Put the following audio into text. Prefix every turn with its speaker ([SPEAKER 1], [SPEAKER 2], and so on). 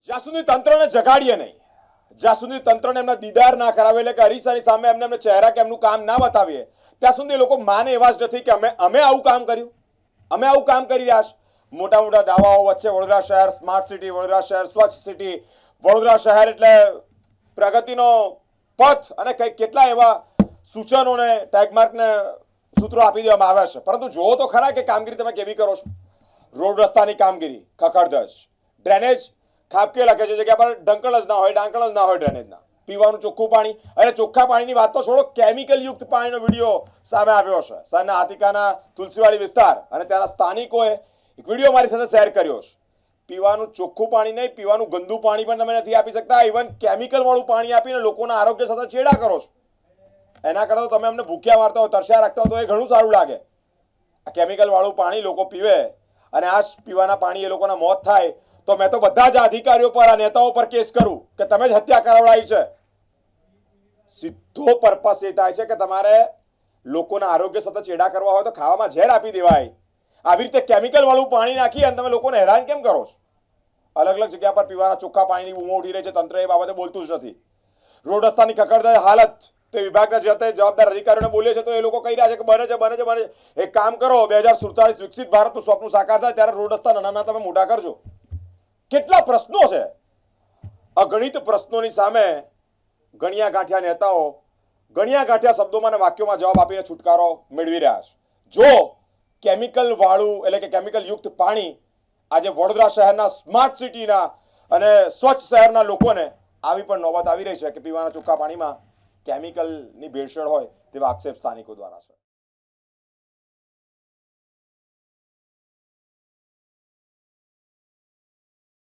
[SPEAKER 1] જ્યાં સુધી તંત્રને જગાડીએ નહીં, જ્યાં સુધી તંત્રને એમના દીદાર ના કરાવે, એટલે કે અરીસાની સામે એમને ચહેરા કે એમનું કામ ના બતાવીએ, ત્યાં સુધી લોકો માને એવા જ નથી કે અમે આવું કામ કર્યું, અમે આવું કામ કરી રહ્યા છે. મોટા મોટા દાવાઓ વચ્ચે વડોદરા શહેર સ્માર્ટ સિટી, વડોદરા શહેર સ્વચ્છ સિટી, વડોદરા શહેર એટલે પ્રગતિનો પથ, અને કેટલા એવા સૂચનોને ટેગમાર્કને સૂત્રો આપી દેવામાં આવ્યા છે. પરંતુ જુઓ તો ખરા કે કામગીરી તમે કેવી કરો છો. રોડ રસ્તાની કામગીરી ખખડધજ, ડ્રેનેજ ખાબકે લખે છે જગ્યા પર ઢંકણ જ ના હોય, ડાંકણ જ ના હોય ડ્રેનેજના. પીવાનું ચોખ્ખું પાણી, અરે ચોખ્ખા પાણીની વાત તો છોડો, કેમિકલ યુક્ત પાણીનો વિડીયો સામે આવ્યો છે. સાંજના હાતિકાના તુલસીવાડી વિસ્તાર અને ત્યાંના સ્થાનિકોએ એક વિડીયો મારી સાથે શેર કર્યો છે. પીવાનું ચોખ્ખું પાણી નહીં, પીવાનું ગંદુ પાણી પણ તમે નથી આપી શકતા. ઇવન કેમિકલ વાળું પાણી આપીને લોકોના આરોગ્ય સાથે ચેડા કરો છો. એના કરતાં તો તમે અમને ભૂખ્યા મારતા હોય, તરસ્યા રાખતા હોય તો એ ઘણું સારું લાગે. આ કેમિકલ વાળું પાણી લોકો પીવે અને આ પીવાના પાણી એ લોકોના મોત થાય તો મેં તો બધા જ અધિકારીઓ પર, આ નેતાઓ પર કેસ કરું કે તમે જ હત્યા કરાવડાવી છે. સીધો પર્પસ એ થાય છે કે તમારે લોકોના આરોગ્ય સાથે ચેડા કરવા હોય તો ખાવામાં ઝેર આપી દેવાય. આવી રીતે કેમિકલ વાળું પાણી નાખી અને તમે લોકોને હેરાન કેમ કરો છો? અલગ અલગ જગ્યા પર પીવાના ચોખ્ખા પાણીની બૂમો ઉઠી રહી છે. તંત્ર એ બાબતે બોલતું જ નથી. રોડ રસ્તાની ખખડધજ હાલત તો વિભાગના જવાબદાર અધિકારીઓને બોલે છે તો એ લોકો કહી રહ્યા છે કે બને છે. એક કામ કરો, 2047 વિકસિત ભારતનું સ્વપ્ન સાકાર થાય ત્યારે રોડ રસ્તા નાના તમે મોટા કરજો. કેટલા પ્રશ્નો છે. અગણિત પ્રશ્નોની સામે ગણ્યા ગાંઠિયા નેતાઓ ગણ્યા ગાંઠિયા શબ્દોમાં અને વાક્યોમાં જવાબ આપીને છુટકારો મેળવી રહ્યા છે. જો કેમિકલ વાળું એટલે કે કેમિકલ યુક્ત પાણી આજે વડોદરા શહેરના સ્માર્ટ સિટીના અને સ્વચ્છ શહેરના લોકોને આવી પણ નોબત આવી રહી છે કે પીવાના ચોખ્ખા પાણીમાં કેમિકલની ભેળસેળ હોય તેવા આક્ષેપ સ્થાનિકો દ્વારા છે.